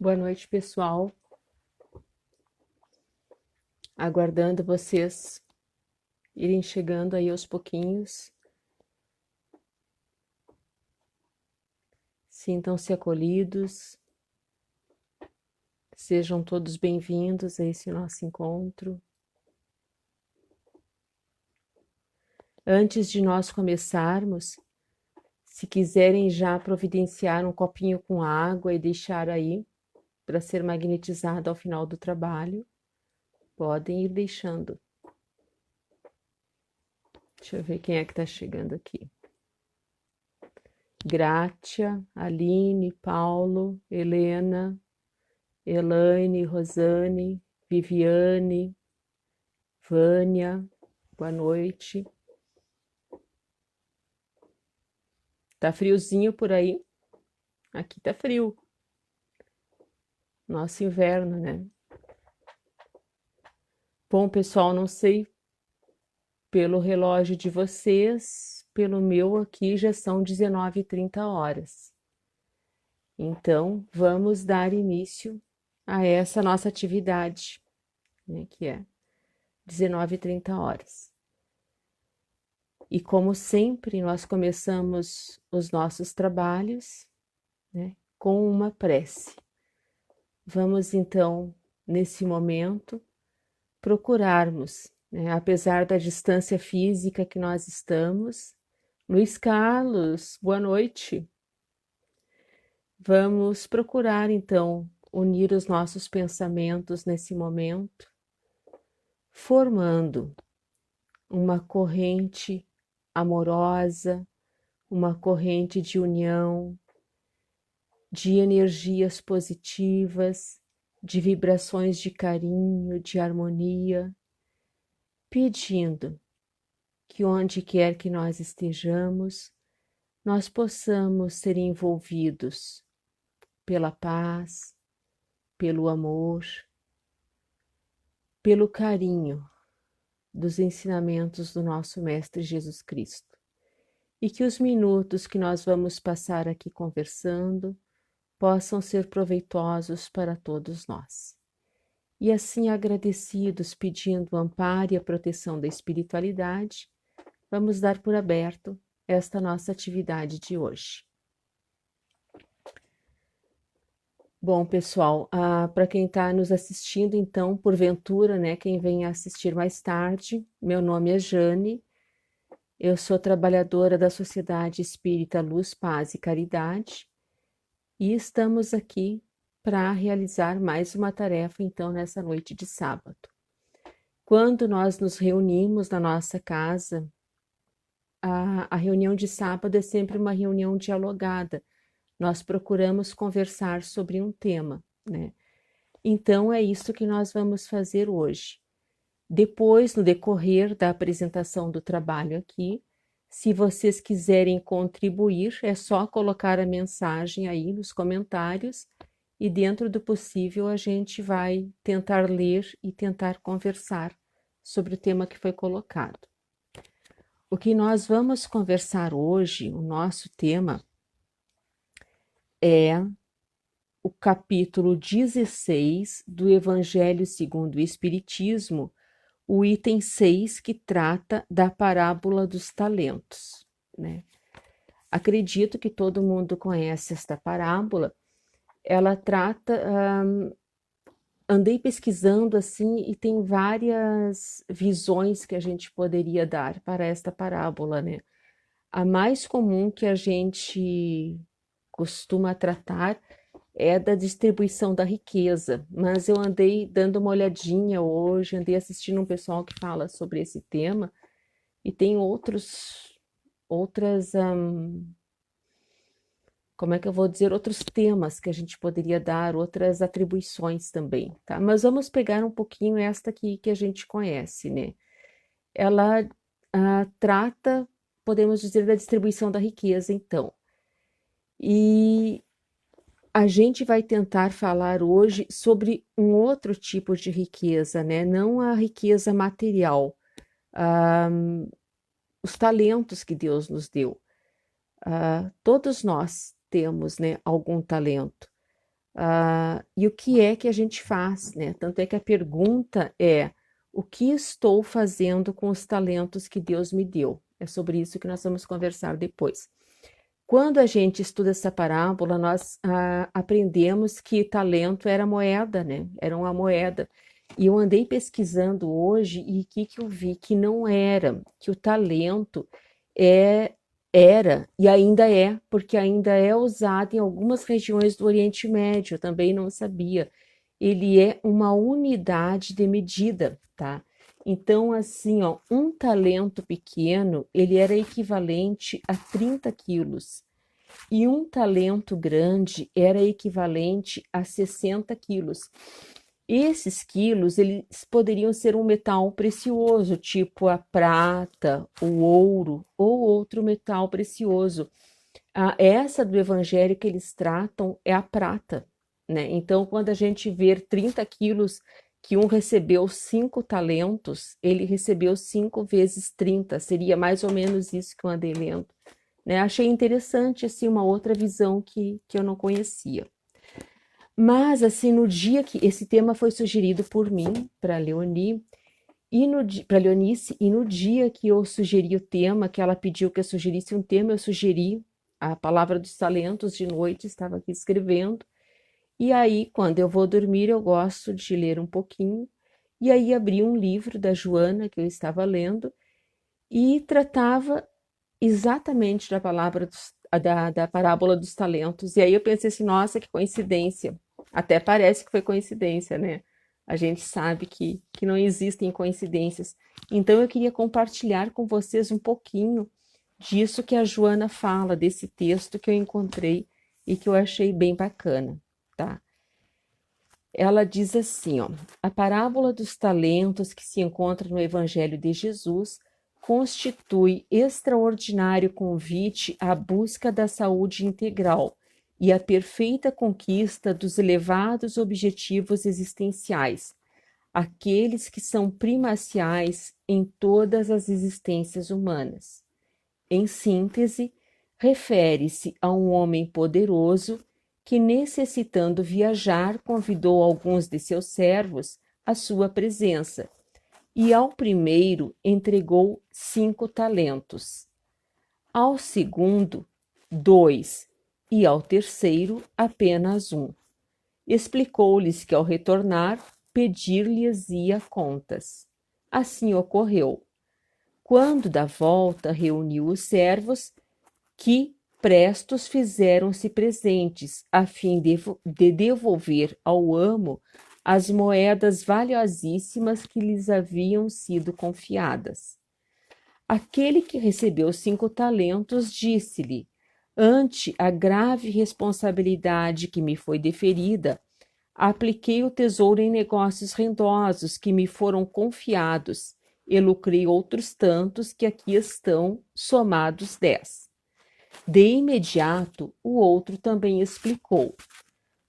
Boa noite, pessoal. Aguardando vocês irem chegando aí aos pouquinhos. Sintam-se acolhidos. Sejam todos bem-vindos a esse nosso encontro. Antes de nós começarmos, se quiserem já providenciar um copinho com água e deixar aí para ser magnetizado ao final do trabalho, podem ir deixando. Deixa eu ver quem é que está chegando aqui. Grátia, Aline, Paulo, Helena, Elaine, Rosane, Viviane, Vânia, boa noite. Tá friozinho por aí? Aqui tá frio. Nosso inverno, né? Bom, pessoal, não sei pelo relógio de vocês, pelo meu aqui já são 19h30. Então, vamos dar início a essa nossa atividade, né, que é 19h30. E como sempre, nós começamos os nossos trabalhos, né, com uma prece. Vamos então, nesse momento, procurarmos, né, apesar da distância física que nós estamos. Luiz Carlos, boa noite. Vamos procurar então unir os nossos pensamentos nesse momento, formando uma corrente amorosa, uma corrente de união, de energias positivas, de vibrações de carinho, de harmonia, pedindo que onde quer que nós estejamos, nós possamos ser envolvidos pela paz, pelo amor, pelo carinho dos ensinamentos do nosso Mestre Jesus Cristo. E que os minutos que nós vamos passar aqui conversando possam ser proveitosos para todos nós. E assim, agradecidos, pedindo o amparo e a proteção da espiritualidade, vamos dar por aberto esta nossa atividade de hoje. Bom, pessoal, para quem está nos assistindo, então, porventura, né, quem vem assistir mais tarde, meu nome é Jane, eu sou trabalhadora da Sociedade Espírita Luz, Paz e Caridade, e estamos aqui para realizar mais uma tarefa, então, nessa noite de sábado. Quando nós nos reunimos na nossa casa, a reunião de sábado é sempre uma reunião dialogada. Nós procuramos conversar sobre um tema, né? Então, é isso que nós vamos fazer hoje. Depois, no decorrer da apresentação do trabalho aqui, se vocês quiserem contribuir, é só colocar a mensagem aí nos comentários e, dentro do possível, a gente vai tentar ler e tentar conversar sobre o tema que foi colocado. O que nós vamos conversar hoje, o nosso tema, é o capítulo 16 do Evangelho segundo o Espiritismo, o item 6, que trata da parábola dos talentos, né? Acredito que todo mundo conhece esta parábola. Ela trata, andei pesquisando assim e tem várias visões que a gente poderia dar para esta parábola, né? A mais comum que a gente costuma tratar é da distribuição da riqueza, mas eu andei dando uma olhadinha hoje, andei assistindo um pessoal que fala sobre esse tema e tem outras, como é que eu vou dizer, outros temas que a gente poderia dar, outras atribuições também, tá? Mas vamos pegar um pouquinho esta aqui que a gente conhece, né? Ela trata, podemos dizer, da distribuição da riqueza, então. E a gente vai tentar falar hoje sobre um outro tipo de riqueza, né? Não a riqueza material, os talentos que Deus nos deu. Todos nós temos, né, algum talento. E o que é que a gente faz, né? Tanto é que a pergunta é: o que estou fazendo com os talentos que Deus me deu? É sobre isso que nós vamos conversar depois. Quando a gente estuda essa parábola, nós aprendemos que talento era moeda, né? Era uma moeda. E eu andei pesquisando hoje e o que eu vi? Que não era, que o talento é, era e ainda é, porque ainda é usado em algumas regiões do Oriente Médio, eu também não sabia. Ele é uma unidade de medida, tá? Então, assim, ó, um talento pequeno, ele era equivalente a 30 quilos. E um talento grande era equivalente a 60 quilos. Esses quilos, eles poderiam ser um metal precioso, tipo a prata, o ouro ou outro metal precioso. Essa do evangelho que eles tratam é a prata, né? Então, quando a gente vê 30 quilos que um recebeu 5 talentos, ele recebeu 5 vezes 30, seria mais ou menos isso que eu andei lendo, né? Achei interessante, assim, uma outra visão que eu não conhecia. Mas, assim, no dia que esse tema foi sugerido por mim, para Leonie, para Leonice, e no dia que eu sugeri o tema, que ela pediu que eu sugerisse um tema, eu sugeri a palavra dos talentos de noite, estava aqui escrevendo. E aí, quando eu vou dormir, eu gosto de ler um pouquinho. E aí abri um livro da Joana que eu estava lendo e tratava exatamente da palavra da parábola dos talentos. E aí eu pensei assim, nossa, que coincidência. Até parece que foi coincidência, né? A gente sabe que não existem coincidências. Então eu queria compartilhar com vocês um pouquinho disso que a Joana fala, desse texto que eu encontrei e que eu achei bem bacana, tá? Ela diz assim, ó: a parábola dos talentos que se encontra no Evangelho de Jesus constitui extraordinário convite à busca da saúde integral e à perfeita conquista dos elevados objetivos existenciais, aqueles que são primaciais em todas as existências humanas. Em síntese, refere-se a um homem poderoso que, necessitando viajar, convidou alguns de seus servos à sua presença, e ao primeiro entregou 5 talentos, ao segundo 2, e ao terceiro apenas 1. Explicou-lhes que ao retornar, pedir-lhes-ia contas. Assim ocorreu. Quando da volta reuniu os servos, que prestos fizeram-se presentes, a fim de devolver ao amo as moedas valiosíssimas que lhes haviam sido confiadas. Aquele que recebeu 5 talentos disse-lhe: ante a grave responsabilidade que me foi deferida, apliquei o tesouro em negócios rendosos que me foram confiados e lucrei outros tantos que aqui estão, somados 10. De imediato, o outro também explicou: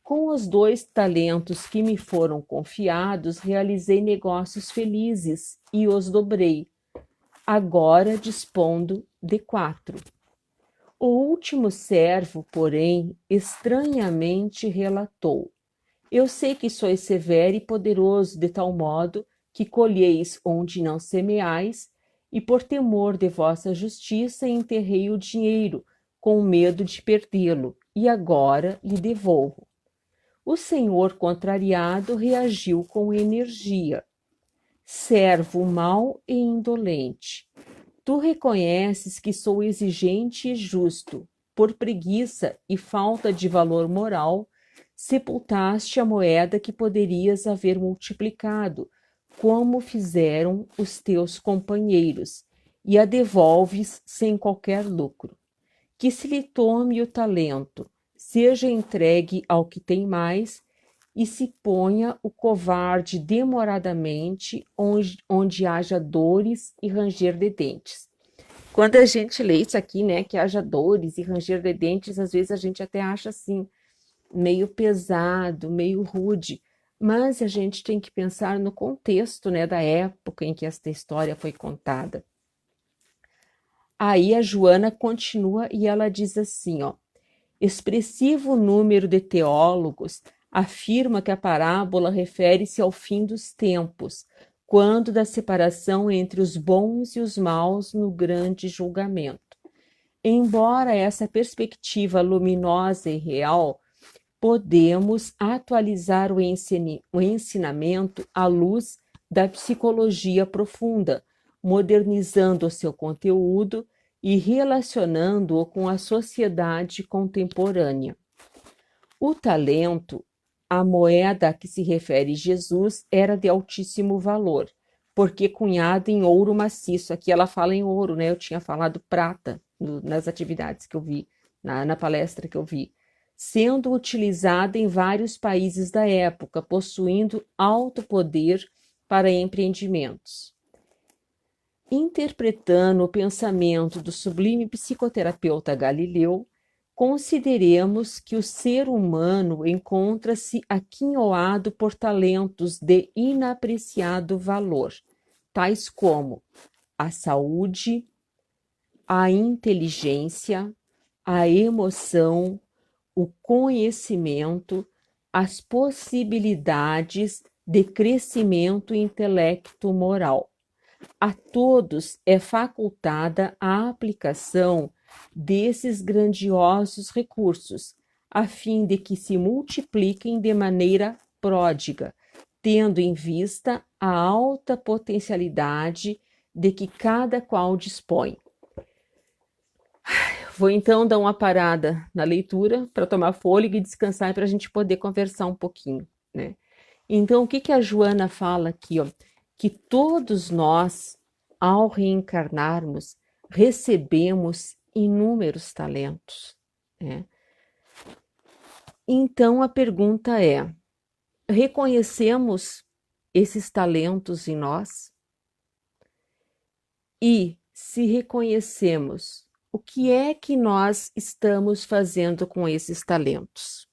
com os 2 talentos que me foram confiados, realizei negócios felizes e os dobrei. Agora dispondo de 4. O último servo, porém, estranhamente relatou: eu sei que sois severo e poderoso, de tal modo que colheis onde não semeais, e por temor de vossa justiça enterrei o dinheiro, com medo de perdê-lo, e agora lhe devolvo. O senhor, contrariado, reagiu com energia: servo mau e indolente, tu reconheces que sou exigente e justo. Por preguiça e falta de valor moral, sepultaste a moeda que poderias haver multiplicado, como fizeram os teus companheiros, e a devolves sem qualquer lucro. Que se lhe tome o talento, seja entregue ao que tem mais, e se ponha o covarde demoradamente onde haja dores e ranger de dentes. Quando a gente lê isso aqui, né, que haja dores e ranger de dentes, às vezes a gente até acha assim, meio pesado, meio rude, mas a gente tem que pensar no contexto, né, da época em que esta história foi contada. Aí a Joana continua e ela diz assim, ó: expressivo número de teólogos afirma que a parábola refere-se ao fim dos tempos, quando da separação entre os bons e os maus no grande julgamento. Embora essa perspectiva luminosa e real, podemos atualizar o ensinamento à luz da psicologia profunda, modernizando o seu conteúdo e relacionando-o com a sociedade contemporânea. O talento, a moeda a que se refere Jesus, era de altíssimo valor, porque cunhada em ouro maciço. Aqui ela fala em ouro, né? Eu tinha falado prata nas atividades que eu vi, na palestra que eu vi, sendo utilizada em vários países da época, possuindo alto poder para empreendimentos. Interpretando o pensamento do sublime psicoterapeuta Galileu, consideremos que o ser humano encontra-se aquinhoado por talentos de inapreciado valor, tais como a saúde, a inteligência, a emoção, o conhecimento, as possibilidades de crescimento intelecto-moral. A todos é facultada a aplicação desses grandiosos recursos, a fim de que se multipliquem de maneira pródiga, tendo em vista a alta potencialidade de que cada qual dispõe. Vou então dar uma parada na leitura para tomar fôlego e descansar para a gente poder conversar um pouquinho, né? Então, o que a Joana fala aqui, ó? Que todos nós, ao reencarnarmos, recebemos inúmeros talentos, né? Então, a pergunta é: reconhecemos esses talentos em nós? E, se reconhecemos, o que é que nós estamos fazendo com esses talentos?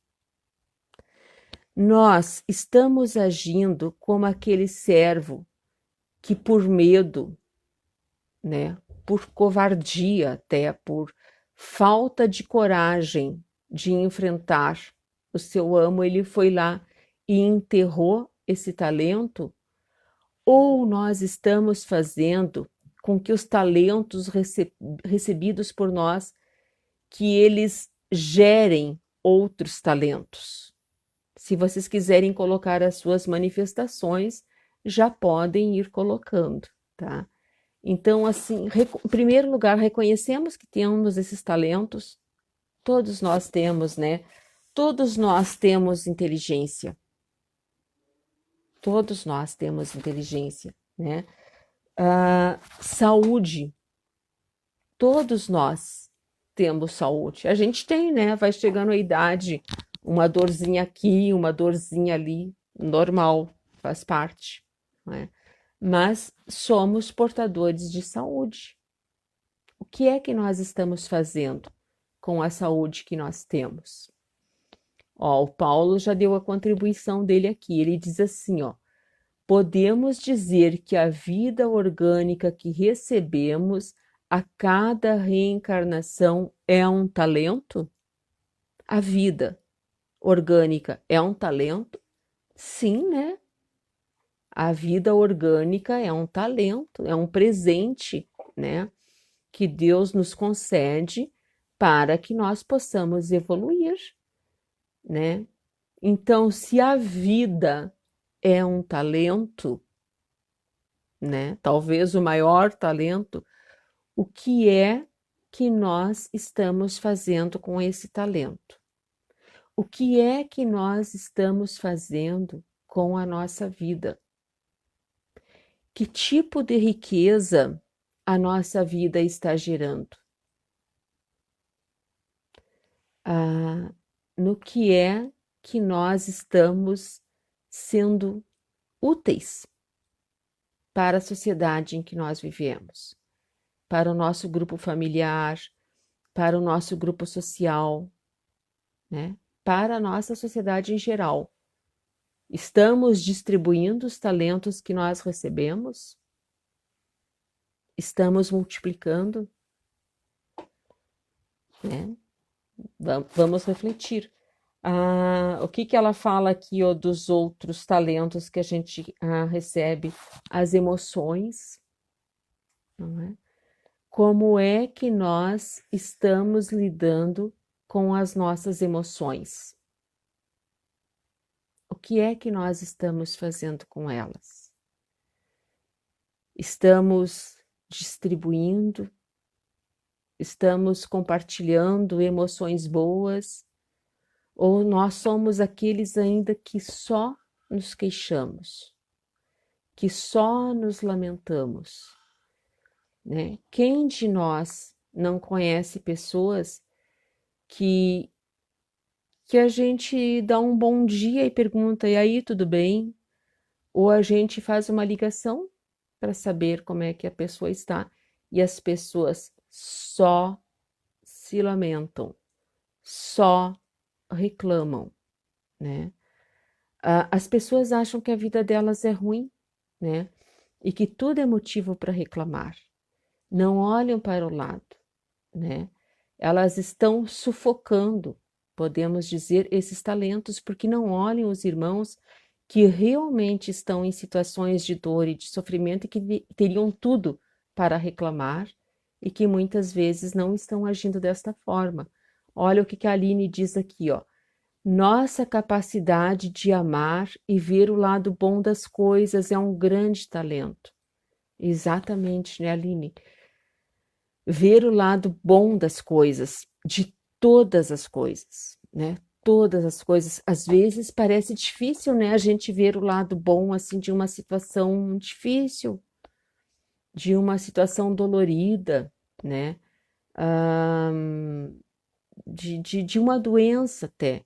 Nós estamos agindo como aquele servo que, por medo, né, por covardia até, por falta de coragem de enfrentar o seu amo, ele foi lá e enterrou esse talento? Ou nós estamos fazendo com que os talentos recebidos por nós, que eles gerem outros talentos? Se vocês quiserem colocar as suas manifestações, já podem ir colocando, tá? Então, assim, em primeiro lugar, reconhecemos que temos esses talentos. Todos nós temos, né? Todos nós temos inteligência. Todos nós temos inteligência, né? Saúde. Todos nós temos saúde. A gente tem, né? Vai chegando a idade, uma dorzinha aqui, uma dorzinha ali, normal, faz parte, né? Mas somos portadores de saúde. O que é que nós estamos fazendo com a saúde que nós temos? Ó, o Paulo já deu a contribuição dele aqui. Ele diz assim, ó: podemos dizer que a vida orgânica que recebemos a cada reencarnação é um talento? A vida orgânica é um talento? Sim, né? A vida orgânica é um talento, é um presente, né? Que Deus nos concede para que nós possamos evoluir, né? Então, se a vida é um talento, né? Talvez o maior talento, o que é que nós estamos fazendo com esse talento? O que é que nós estamos fazendo com a nossa vida? Que tipo de riqueza a nossa vida está gerando? No que é que nós estamos sendo úteis para a sociedade em que nós vivemos, para o nosso grupo familiar, para o nosso grupo social, né? Para a nossa sociedade em geral. Estamos distribuindo os talentos que nós recebemos? Estamos multiplicando? Né? Vamos refletir. O que que ela fala aqui, ó, dos outros talentos que a gente recebe? As emoções, não é? Como é que nós estamos lidando com as nossas emoções? O que é que nós estamos fazendo com elas? Estamos distribuindo? Estamos compartilhando emoções boas? Ou nós somos aqueles ainda que só nos queixamos, que só nos lamentamos, né? Quem de nós não conhece pessoas que a gente dá um bom dia e pergunta, e aí, tudo bem? Ou a gente faz uma ligação para saber como é que a pessoa está e as pessoas só se lamentam, só reclamam, né? As pessoas acham que a vida delas é ruim, né? E que tudo é motivo para reclamar. Não olham para o lado, né? Elas estão sufocando, podemos dizer, esses talentos, porque não olham os irmãos que realmente estão em situações de dor e de sofrimento e que teriam tudo para reclamar e que muitas vezes não estão agindo desta forma. Olha o que a Aline diz aqui, ó. Nossa capacidade de amar e ver o lado bom das coisas é um grande talento. Exatamente, né, Aline? Ver o lado bom das coisas, de todas as coisas, né? Todas as coisas. Às vezes parece difícil, né, a gente ver o lado bom assim de uma situação difícil, de uma situação dolorida, né? Ah, de uma doença até.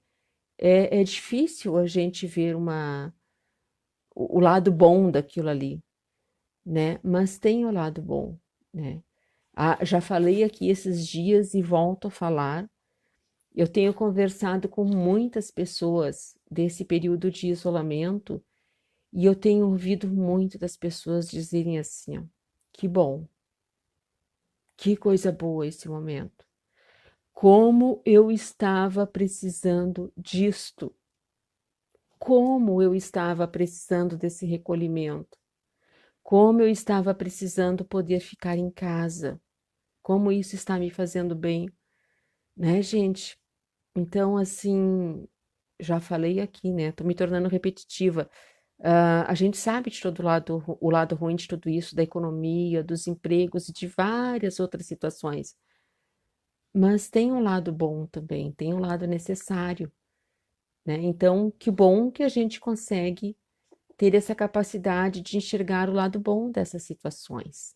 É difícil a gente ver o lado bom daquilo ali, né? Mas tem o lado bom, né? Já falei aqui esses dias e volto a falar. Eu tenho conversado com muitas pessoas desse período de isolamento e eu tenho ouvido muito das pessoas dizerem assim, ó, que bom, que coisa boa esse momento. Como eu estava precisando disto. Como eu estava precisando desse recolhimento. Como eu estava precisando poder ficar em casa. Como isso está me fazendo bem, né, gente? Então, assim, já falei aqui, né? Tô me tornando repetitiva. A gente sabe de todo lado, o lado ruim de tudo isso, da economia, dos empregos e de várias outras situações. Mas tem um lado bom também, tem um lado necessário, né? Então, que bom que a gente consegue ter essa capacidade de enxergar o lado bom dessas situações.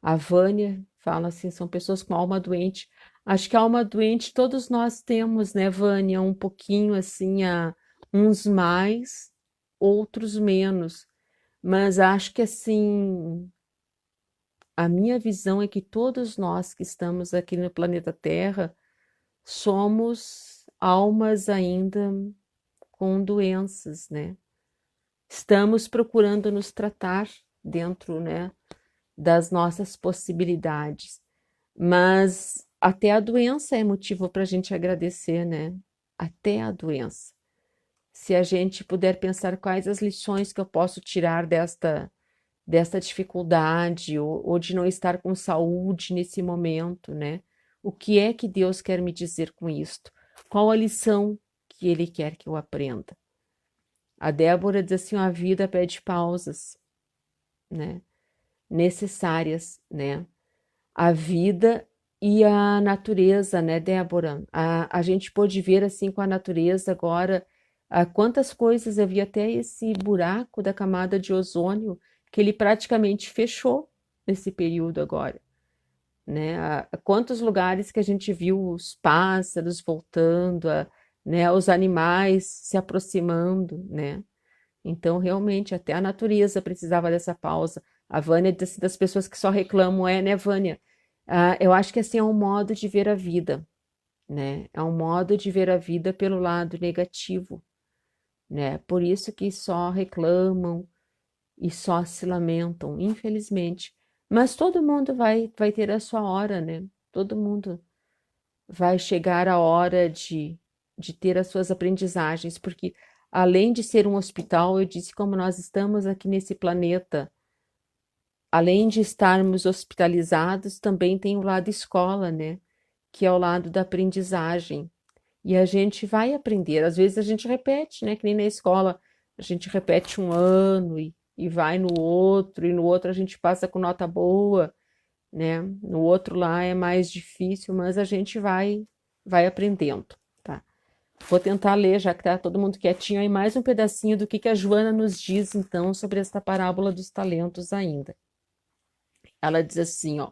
A Vânia fala assim, são pessoas com alma doente. Acho que a alma doente todos nós temos, né, Vânia? Um pouquinho assim, uns mais, outros menos. Mas acho que assim, a minha visão é que todos nós que estamos aqui no planeta Terra somos almas ainda com doenças, né? Estamos procurando nos tratar dentro, né, das nossas possibilidades. Mas até a doença é motivo para a gente agradecer, né? Até a doença. Se a gente puder pensar quais as lições que eu posso tirar desta dificuldade ou de não estar com saúde nesse momento, né? O que é que Deus quer me dizer com isto? Qual a lição que Ele quer que eu aprenda? A Débora diz assim: a vida pede pausas, né? Necessárias, né? A vida e a natureza, né, Débora? A gente pôde ver assim com a natureza agora quantas coisas havia até esse buraco da camada de ozônio que ele praticamente fechou nesse período agora, né? Quantos lugares que a gente viu os pássaros voltando, né, os animais se aproximando, né? Então, realmente, até a natureza precisava dessa pausa. A Vânia disse das pessoas que só reclamam, né, Vânia? Eu acho que assim é um modo de ver a vida, né? É um modo de ver a vida pelo lado negativo, né? Por isso que só reclamam e só se lamentam, infelizmente. Mas todo mundo vai ter a sua hora, né? Todo mundo vai chegar a hora de ter as suas aprendizagens, porque além de ser um hospital, eu disse como nós estamos aqui nesse planeta, além de estarmos hospitalizados, também tem o lado escola, né? Que é o lado da aprendizagem. E a gente vai aprender. Às vezes a gente repete, né? Que nem na escola, a gente repete um ano e vai no outro, e no outro a gente passa com nota boa, né? No outro lá é mais difícil, mas a gente vai aprendendo, tá? Vou tentar ler, já que tá todo mundo quietinho, aí mais um pedacinho do que a Joana nos diz, então, sobre esta parábola dos talentos ainda. Ela diz assim, ó,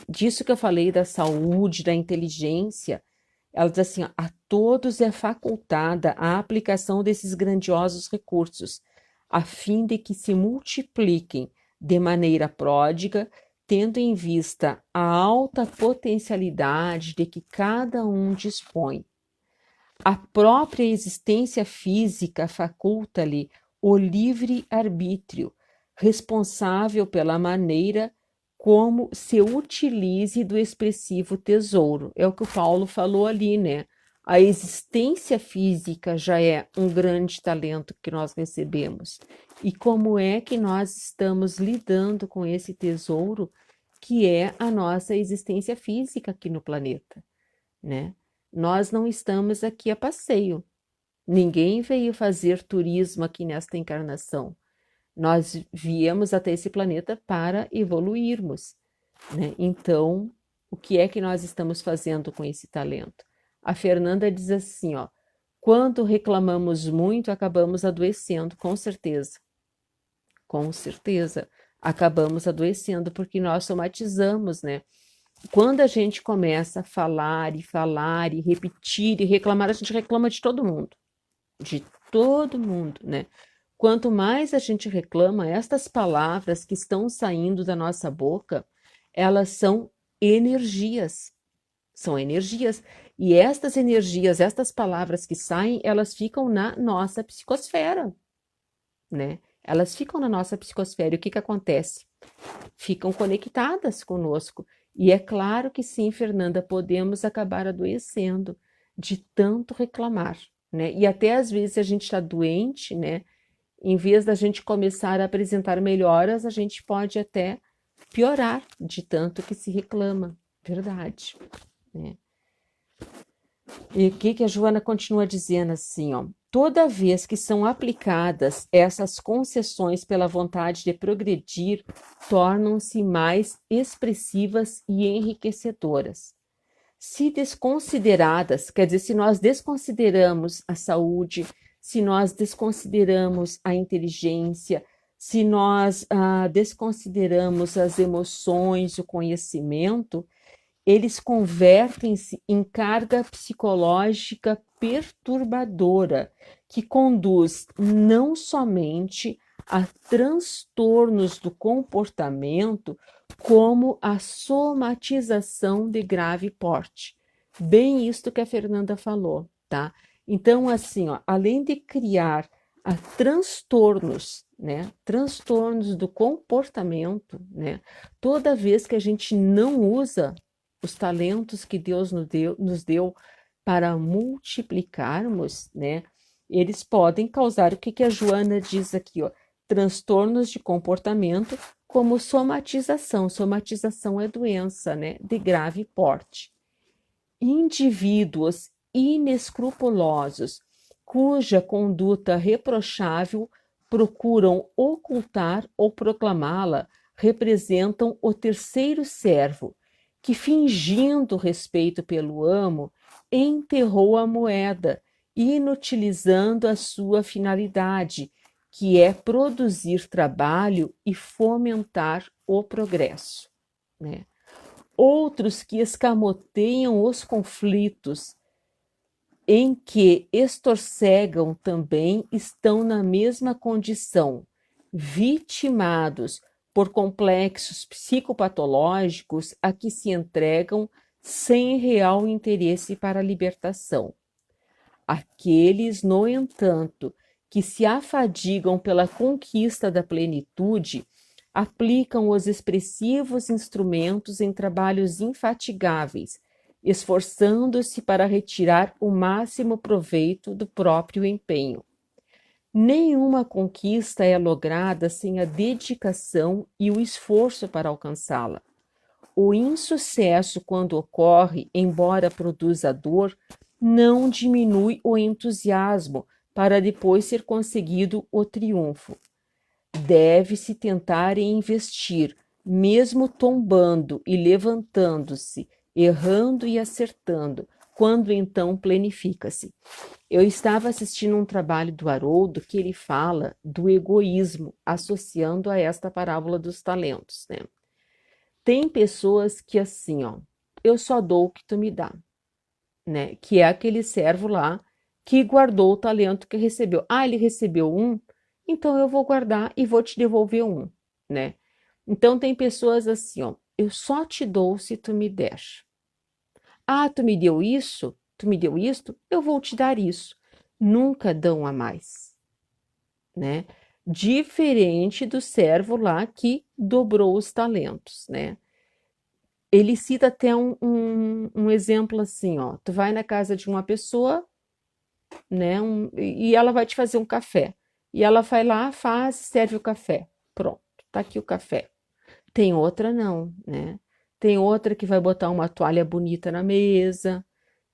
disso que eu falei da saúde, da inteligência, ela diz assim, ó, a todos é facultada a aplicação desses grandiosos recursos, a fim de que se multipliquem de maneira pródiga, tendo em vista a alta potencialidade de que cada um dispõe. A própria existência física faculta-lhe o livre arbítrio, responsável pela maneira como se utilize do expressivo tesouro. É o que o Paulo falou ali, né? A existência física já é um grande talento que nós recebemos. E como é que nós estamos lidando com esse tesouro que é a nossa existência física aqui no planeta, né? Nós não estamos aqui a passeio. Ninguém veio fazer turismo aqui nesta encarnação. Nós viemos até esse planeta para evoluirmos, né? Então, o que é que nós estamos fazendo com esse talento? A Fernanda diz assim, ó, quando reclamamos muito, acabamos adoecendo, com certeza. Com certeza, acabamos adoecendo porque nós somatizamos, né? Quando a gente começa a falar e repetir e reclamar, a gente reclama de todo mundo, né? Quanto mais a gente reclama, estas palavras que estão saindo da nossa boca, elas energias, são energias, e estas energias, estas palavras que saem, elas ficam na nossa psicosfera, né? Elas ficam na nossa psicosfera, e o que que acontece? Ficam conectadas conosco. E é claro que sim, Fernanda, podemos acabar adoecendo de tanto reclamar, né? E até às vezes a gente está doente, né? Em vez da gente começar a apresentar melhoras, a gente pode até piorar de tanto que se reclama, verdade, né? E o que a Joana continua dizendo assim, ó? Toda vez que são aplicadas essas concessões pela vontade de progredir, tornam-se mais expressivas e enriquecedoras. Se desconsideradas, quer dizer, se nós desconsideramos a saúde, se nós desconsideramos a inteligência, se nós desconsideramos as emoções, o conhecimento, eles convertem-se em carga psicológica perturbadora, que conduz não somente a transtornos do comportamento, como a somatização de grave porte. Bem isto que a Fernanda falou, tá? Então, assim, ó, além de criar transtornos, né? Transtornos do comportamento, né? Toda vez que a gente não usa os talentos que Deus nos deu para multiplicarmos, né? Eles podem causar o que a Joana diz aqui, ó, transtornos de comportamento, como somatização. Somatização é doença, né? De grave porte. Indivíduos inescrupulosos, cuja conduta reprochável procuram ocultar ou proclamá-la, representam o terceiro servo, que, fingindo respeito pelo amo, enterrou a moeda, inutilizando a sua finalidade, que é produzir trabalho e fomentar o progresso, né? Outros que escamoteiam os conflitos, em que estorcegam também, estão na mesma condição, vitimados por complexos psicopatológicos a que se entregam sem real interesse para a libertação. Aqueles, no entanto, que se afadigam pela conquista da plenitude, aplicam os expressivos instrumentos em trabalhos infatigáveis, esforçando-se para retirar o máximo proveito do próprio empenho. Nenhuma conquista é lograda sem a dedicação e o esforço para alcançá-la. O insucesso, quando ocorre, embora produza dor, não diminui o entusiasmo para depois ser conseguido o triunfo. Deve-se tentar e investir, mesmo tombando e levantando-se, errando e acertando, quando então planifica-se. Eu estava assistindo um trabalho do Haroldo que ele fala do egoísmo, associando a esta parábola dos talentos, né? Tem pessoas que assim, ó, eu só dou o que tu me dá, né? Que é aquele servo lá que guardou o talento que recebeu. Ah, ele recebeu um, então eu vou guardar e vou te devolver um, né? Então tem pessoas assim, ó, eu só te dou se tu me der. Ah, tu me deu isso? Tu me deu isto? Eu vou te dar isso. Nunca dão a mais, né? Diferente do servo lá que dobrou os talentos, né? Ele cita até um exemplo assim, ó. Tu vai na casa de uma pessoa, né? E ela vai te fazer um café. E ela vai lá, faz, serve o café. Pronto, tá aqui o café. Tem outra não, né? Tem outra que vai botar uma toalha bonita na mesa,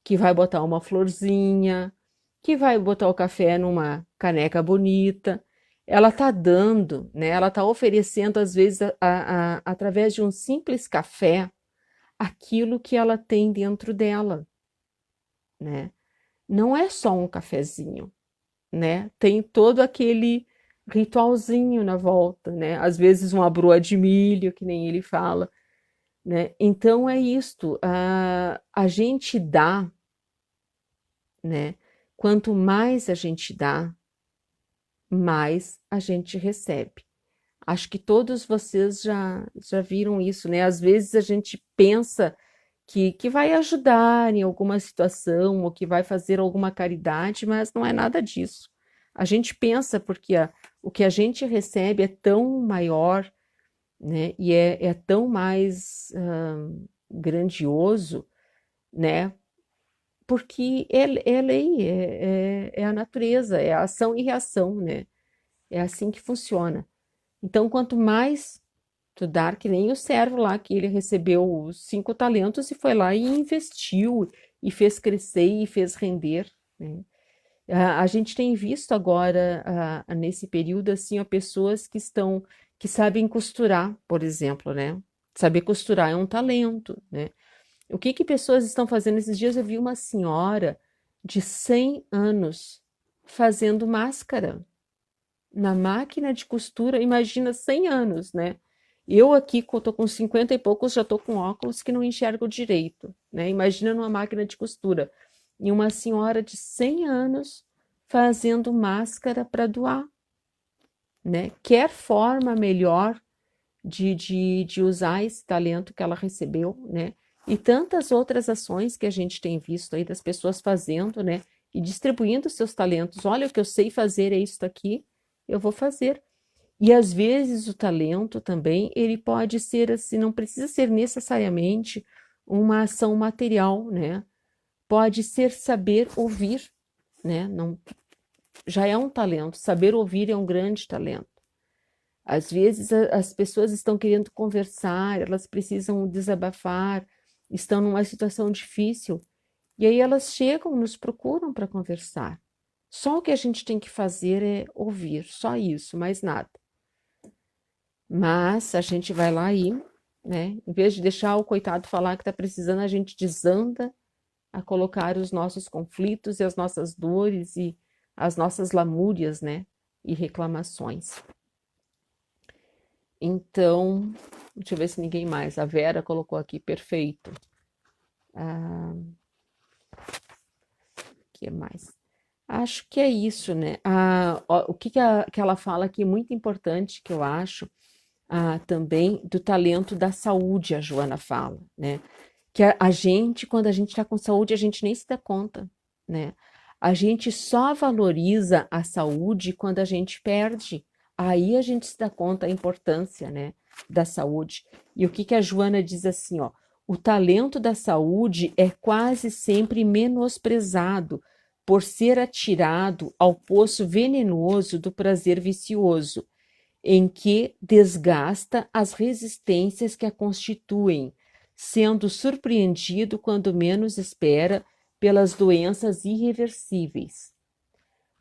que vai botar uma florzinha, que vai botar o café numa caneca bonita. Ela tá dando, né? Ela tá oferecendo, às vezes, através de um simples café, aquilo que ela tem dentro dela, né? Não é só um cafezinho, né? Tem todo aquele ritualzinho na volta, né? Às vezes uma broa de milho, que nem ele fala, né? Então é isto, a gente dá, né? Quanto mais a gente dá, mais a gente recebe. Acho que todos vocês já viram isso, né? Às vezes a gente pensa que vai ajudar em alguma situação ou que vai fazer alguma caridade, mas não é nada disso. A gente pensa porque o que a gente recebe é tão maior, né? E é tão mais grandioso, né? Porque é lei, é a natureza, é a ação e reação, né? É assim que funciona. Então, quanto mais tu dar, que nem o servo lá, que ele recebeu os 5 talentos e foi lá e investiu, e fez crescer e fez render, né? A gente tem visto agora, nesse período, assim, ó, pessoas que sabem costurar, por exemplo, né? Saber costurar é um talento, né? O que que pessoas estão fazendo? Esses dias eu vi uma senhora de 100 anos fazendo máscara na máquina de costura, imagina 100 anos, né? Eu aqui, que eu tô com 50 e poucos, já tô com óculos que não enxergo direito, né? Imagina numa máquina de costura. E uma senhora de 100 anos fazendo máscara para doar, né? Quer forma melhor de usar esse talento que ela recebeu, né? E tantas outras ações que a gente tem visto aí das pessoas fazendo, né? E distribuindo seus talentos. Olha, o que eu sei fazer é isso aqui, eu vou fazer. E às vezes o talento também, ele pode ser assim, não precisa ser necessariamente uma ação material, né? Pode ser saber ouvir, né? Não, já é um talento. Saber ouvir é um grande talento. Às vezes as pessoas estão querendo conversar, elas precisam desabafar, estão numa situação difícil, e aí elas chegam, nos procuram para conversar. Só o que a gente tem que fazer é ouvir, só isso, mais nada. Mas a gente vai lá e, né, em vez de deixar o coitado falar que está precisando, a gente desanda a colocar os nossos conflitos e as nossas dores e as nossas lamúrias, né, e reclamações. Então, deixa eu ver se ninguém mais. A Vera colocou aqui, perfeito. Que mais? Acho que é isso, né? O que que ela fala aqui, muito importante, que eu acho, também, do talento da saúde, a Joana fala, né? Que a gente, quando a gente está com saúde, a gente nem se dá conta, né? A gente só valoriza a saúde quando a gente perde. Aí a gente se dá conta da importância, né, da saúde. E o que que a Joana diz assim, ó? O talento da saúde é quase sempre menosprezado por ser atirado ao poço venenoso do prazer vicioso, em que desgasta as resistências que a constituem, sendo surpreendido quando menos espera pelas doenças irreversíveis.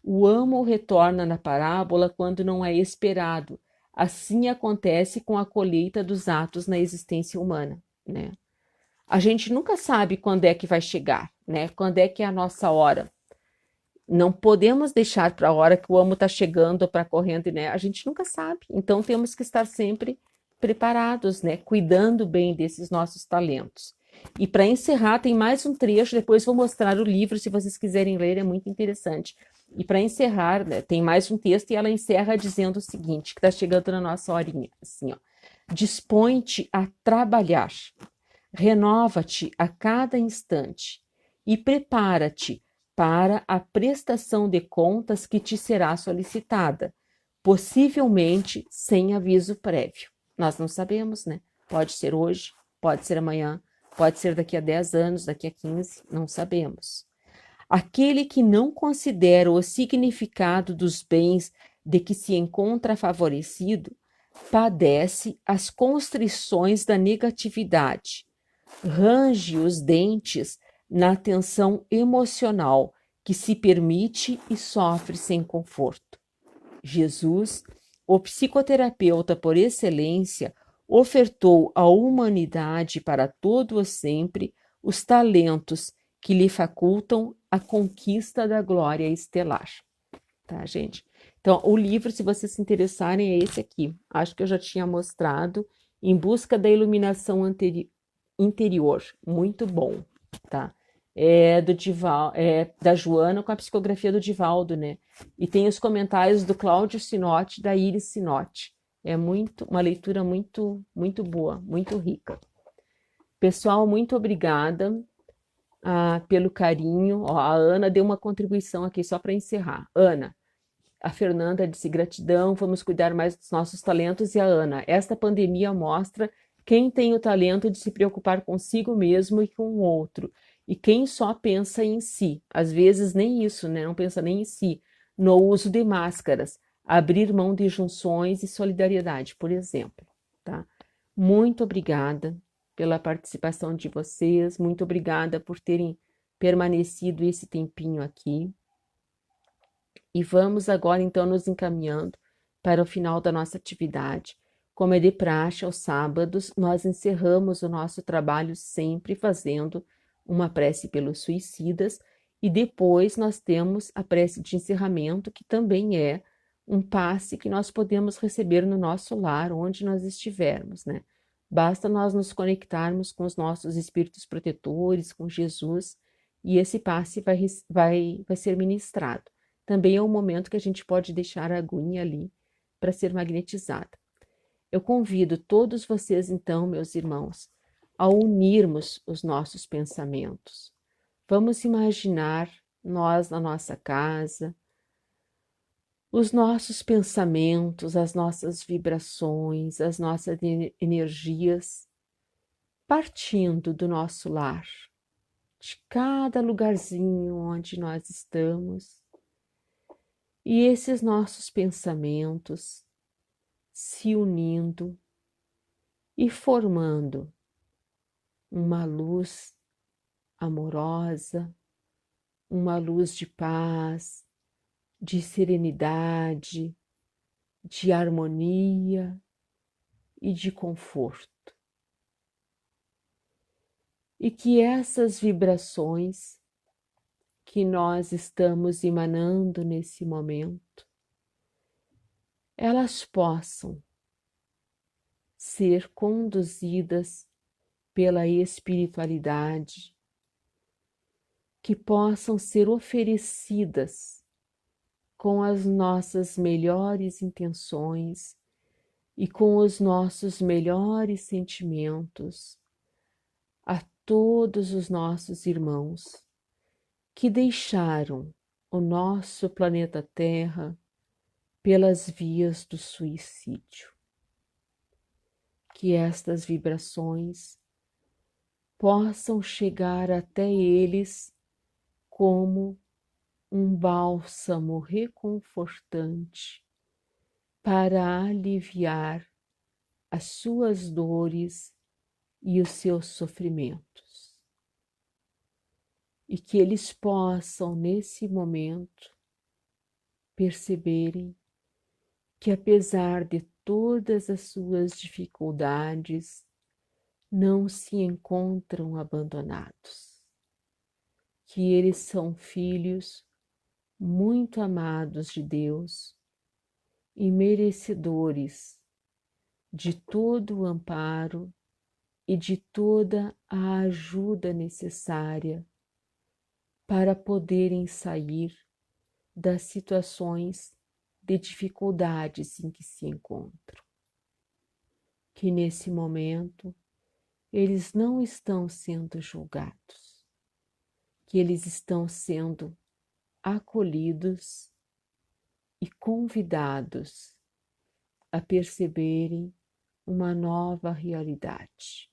O amo retorna na parábola quando não é esperado. Assim acontece com a colheita dos atos na existência humana, né? A gente nunca sabe quando é que vai chegar, né? Quando é que é a nossa hora. Não podemos deixar para a hora que o amo está chegando ou para correndo, né? A gente nunca sabe. Então temos que estar sempre preparados, né? Cuidando bem desses nossos talentos. E para encerrar, tem mais um trecho, depois vou mostrar o livro, se vocês quiserem ler, é muito interessante. E para encerrar, né, tem mais um texto e ela encerra dizendo o seguinte, que está chegando na nossa horinha, assim, ó. Dispõe-te a trabalhar, renova-te a cada instante e prepara-te para a prestação de contas que te será solicitada, possivelmente sem aviso prévio. Nós não sabemos, né? Pode ser hoje, pode ser amanhã, pode ser daqui a 10 anos, daqui a 15, não sabemos. Aquele que não considera o significado dos bens de que se encontra favorecido, padece as constrições da negatividade, range os dentes na tensão emocional que se permite e sofre sem conforto. Jesus, o psicoterapeuta por excelência, ofertou à humanidade para todo o sempre os talentos que lhe facultam a conquista da glória estelar. Tá, gente? Então, o livro, se vocês se interessarem, é esse aqui. Acho que eu já tinha mostrado. Em Busca da Iluminação Interior. Muito bom, tá? É do Dival, é da Joana com a psicografia do Divaldo, né? E tem os comentários do Cláudio Sinotti, da Iris Sinotti. É uma leitura muito boa, muito rica. Pessoal, muito obrigada pelo carinho. Ó, a Ana deu uma contribuição aqui só para encerrar. Ana, a Fernanda disse gratidão, vamos cuidar mais dos nossos talentos. E a Ana, esta pandemia mostra quem tem o talento de se preocupar consigo mesmo e com o outro. E quem só pensa em si, às vezes nem isso, né? Não pensa nem em si, no uso de máscaras, abrir mão de junções e solidariedade, por exemplo, tá? Muito obrigada pela participação de vocês, muito obrigada por terem permanecido esse tempinho aqui. E vamos agora então nos encaminhando para o final da nossa atividade. Como é de praxe, aos sábados, nós encerramos o nosso trabalho sempre fazendo uma prece pelos suicidas e depois nós temos a prece de encerramento, que também é um passe que nós podemos receber no nosso lar, onde nós estivermos, né? Basta nós nos conectarmos com os nossos espíritos protetores, com Jesus, e esse passe vai ser ministrado. Também é um momento que a gente pode deixar a aguinha ali para ser magnetizada. Eu convido todos vocês, então, meus irmãos, a unirmos os nossos pensamentos. Vamos imaginar nós na nossa casa, os nossos pensamentos, as nossas vibrações, as nossas energias partindo do nosso lar, de cada lugarzinho onde nós estamos. E esses nossos pensamentos se unindo e formando uma luz amorosa, uma luz de paz, de serenidade, de harmonia e de conforto. E que essas vibrações que nós estamos emanando nesse momento, elas possam ser conduzidas pela espiritualidade, que possam ser oferecidas com as nossas melhores intenções e com os nossos melhores sentimentos a todos os nossos irmãos que deixaram o nosso planeta Terra pelas vias do suicídio. Que estas vibrações possam chegar até eles como um bálsamo reconfortante para aliviar as suas dores e os seus sofrimentos. E que eles possam, nesse momento, perceberem que, apesar de todas as suas dificuldades, não se encontram abandonados, que eles são filhos muito amados de Deus e merecedores de todo o amparo e de toda a ajuda necessária para poderem sair das situações de dificuldades em que se encontram. Que nesse momento eles não estão sendo julgados, que eles estão sendo acolhidos e convidados a perceberem uma nova realidade.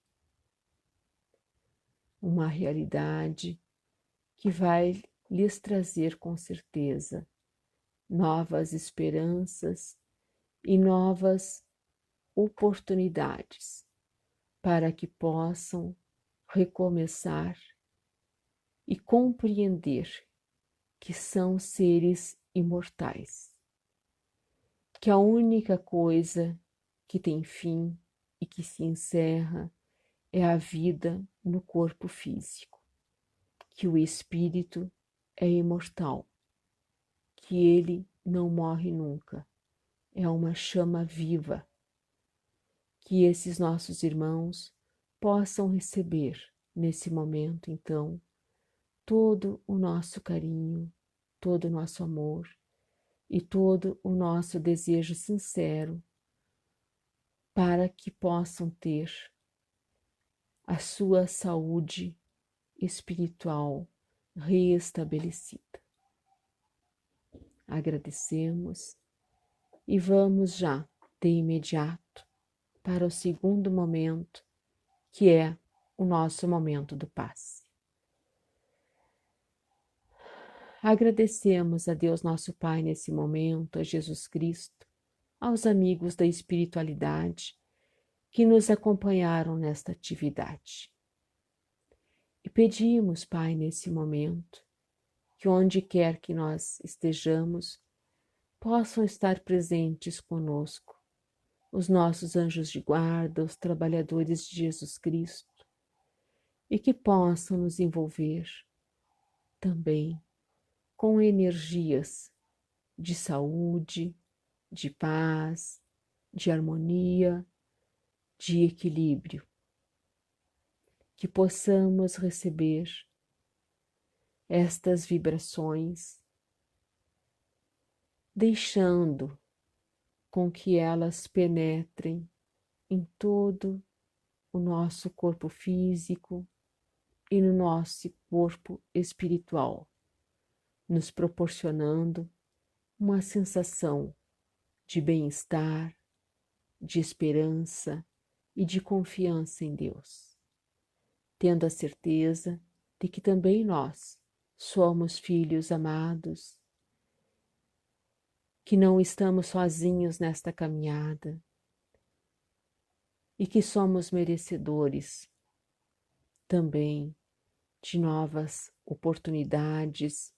Uma realidade que vai lhes trazer com certeza novas esperanças e novas oportunidades para que possam recomeçar e compreender que são seres imortais, que a única coisa que tem fim e que se encerra é a vida no corpo físico, que o espírito é imortal, que ele não morre nunca, é uma chama viva, que esses nossos irmãos possam receber nesse momento, então, todo o nosso carinho, todo o nosso amor e todo o nosso desejo sincero para que possam ter a sua saúde espiritual reestabelecida. Agradecemos e vamos já, de imediato, para o segundo momento, que é o nosso momento do passe. Agradecemos a Deus nosso Pai nesse momento, a Jesus Cristo, aos amigos da espiritualidade que nos acompanharam nesta atividade. E pedimos, Pai, nesse momento, que onde quer que nós estejamos, possam estar presentes conosco os nossos anjos de guarda, os trabalhadores de Jesus Cristo, e que possam nos envolver também com energias de saúde, de paz, de harmonia, de equilíbrio, que possamos receber estas vibrações, deixando com que elas penetrem em todo o nosso corpo físico e no nosso corpo espiritual, nos proporcionando uma sensação de bem-estar, de esperança e de confiança em Deus, tendo a certeza de que também nós somos filhos amados, que não estamos sozinhos nesta caminhada e que somos merecedores também de novas oportunidades,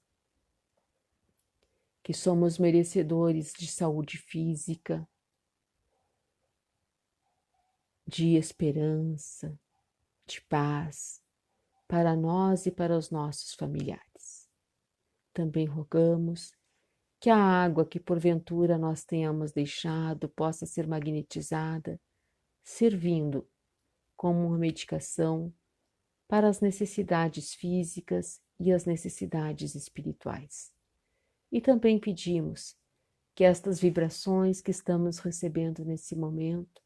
que somos merecedores de saúde física, de esperança, de paz para nós e para os nossos familiares. Também rogamos que a água que porventura nós tenhamos deixado possa ser magnetizada, servindo como uma medicação para as necessidades físicas e as necessidades espirituais. E também pedimos que estas vibrações que estamos recebendo nesse momento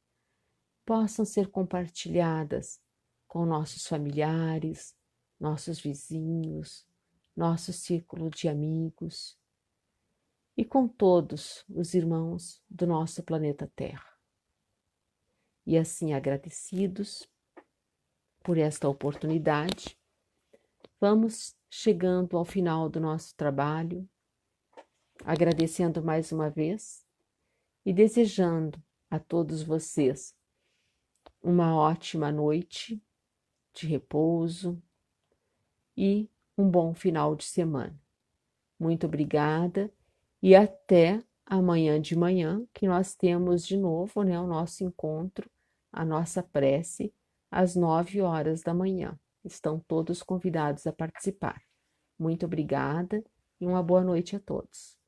possam ser compartilhadas com nossos familiares, nossos vizinhos, nosso círculo de amigos e com todos os irmãos do nosso planeta Terra. E assim agradecidos, por esta oportunidade. Vamos chegando ao final do nosso trabalho, agradecendo mais uma vez e desejando a todos vocês uma ótima noite de repouso e um bom final de semana. Muito obrigada e até amanhã de manhã, que nós temos de novo, né, o nosso encontro, a nossa prece, às 9 horas da manhã. Estão todos convidados a participar. Muito obrigada e uma boa noite a todos.